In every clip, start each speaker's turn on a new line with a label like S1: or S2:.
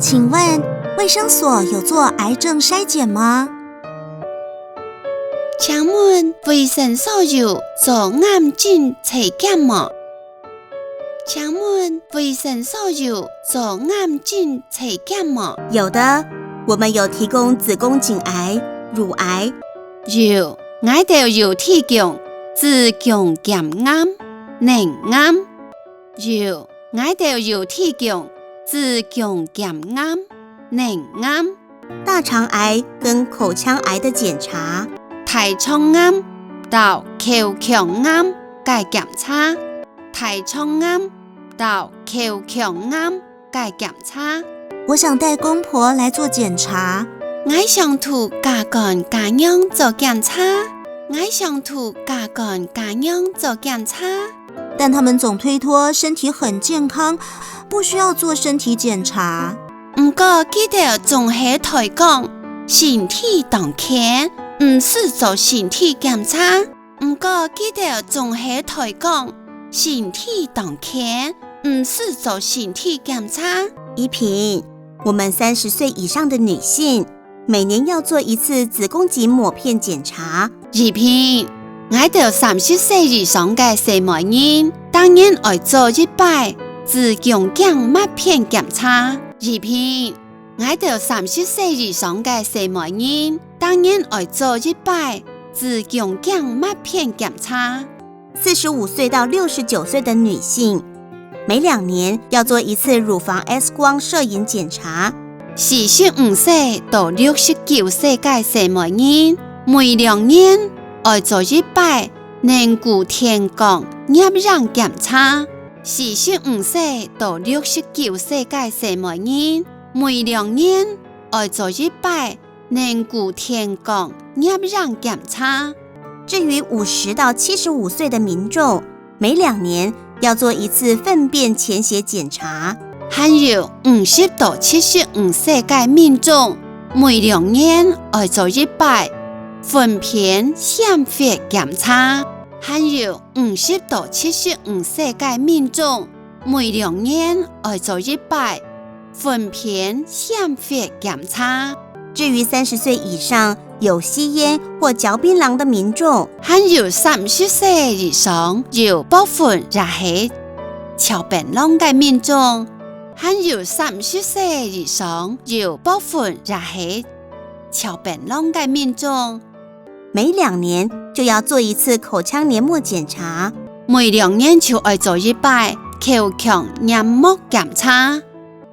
S1: 请问卫生所有做癌症筛检吗？
S2: 请问卫生所有做癌症筛检吗？请问卫生所有做癌症筛检吗？
S1: 有的，我们有提供子宫颈癌、乳癌。
S2: 有，我哋有提供子宫颈癌、卵癌。有，我哋有提供子宫颈癌、卵癌。
S1: 大肠癌跟口腔癌的检查，
S2: 大肠癌到口腔癌嘅檢查，大腸癌到口腔癌嘅檢查。
S1: 我想帶公婆來做檢查。
S2: 我想同家幹家娘做檢查，我想同家幹家娘做檢查。
S1: 但他們總推脫身體很健康，不需要做身體檢查。
S2: 不過記得總係推講身體當健，唔是做身體檢查。不過記得總係推講身體當健，唔是做身體檢查。
S1: 依萍，我們30歲以上的女性，每年要做一次子宮頸抹片檢查。
S2: 依萍，我哋30歲以上嘅社會人，當然要做一擺子宮頸抹片檢查。依萍，我哋30歲以上嘅社會人，當然要做一擺子宮頸抹片檢查。
S1: 45歲到69歲的女性，每2年要做一次乳房 X 光攝影檢查。
S2: 45歲到69歲嘅社會人，每2年要做一擺軟骨天光驗孕檢查。45歲到69歲嘅社會人，每2年要做一擺軟骨天光驗孕檢查。
S1: 至於50到75歲的民眾，每2年要做一次糞便潛血檢查。
S2: 還有50到75歲嘅民眾，每2年要做一擺糞便潛血檢查。還有50到75歲嘅民眾，每2年要做一擺糞便潛血檢查。
S1: 至於30歲以上有吸煙或嚼檳榔的民眾，
S2: 還有30歲以上有部分也係嚼檳榔嘅民眾，還有30歲以上有部分也係嚼檳榔嘅民眾。
S1: 每2年就要做一次口腔黏膜檢查。
S2: 每2年就要做一擺口腔黏膜檢查。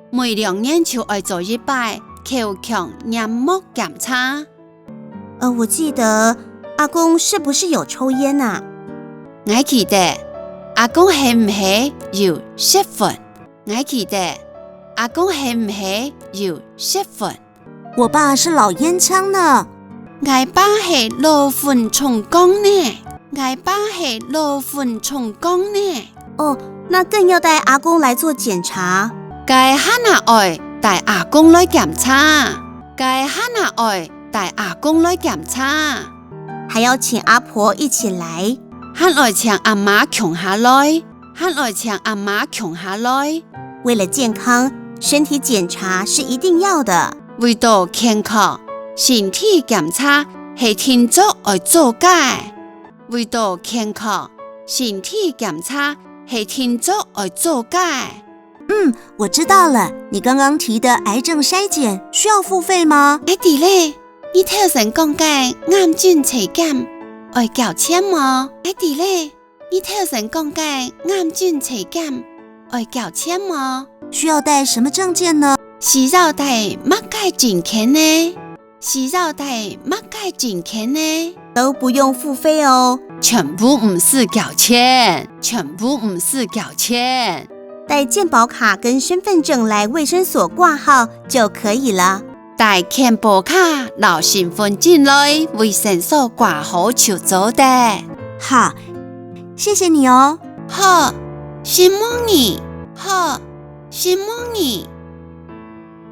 S2: 每2年就要做一擺口腔黏膜檢查。
S1: 我記得阿公是不是有抽煙啊？
S2: 我記得阿公係唔係有吸粉？我記得阿公係唔係有吸粉？
S1: 我爸是老煙槍呢。
S2: 我爸係老粉重工呢。我爸係老粉重工呢。
S1: 哦，那更要帶阿公來做檢查。
S2: 該哈那愛帶阿公來檢查。該哈那愛帶阿公來檢查。
S1: 還要請阿婆一起來。
S2: 還要請阿媽窮下來。還要請阿媽窮下來。
S1: 為了健康，身體檢查是一定要的。
S2: 為咗健康，身體檢查係天足要做嘅。為咗健康，身體檢查係天足要做嘅。
S1: 我知道了。你剛剛提的癌症篩檢需要付費嗎？
S2: 弟咧，你頭先講嘅癌症篩檢要繳錢嗎？弟咧，你頭先講嘅癌症篩檢要繳錢嗎？
S1: 需要帶什麼證件呢？
S2: 需要帶乜嘅證件呢？需要帶乜嘅證件呢？
S1: 都不用付費哦。
S2: 全部唔是繳錢，全部唔是繳錢。
S1: 帶健保卡跟身份證來衛生所掛號就可以了。
S2: 帶健保卡、留身份證來衛生所掛號就做的。
S1: 好，謝謝你哦。
S2: 好，謝謝你。好，謝謝你。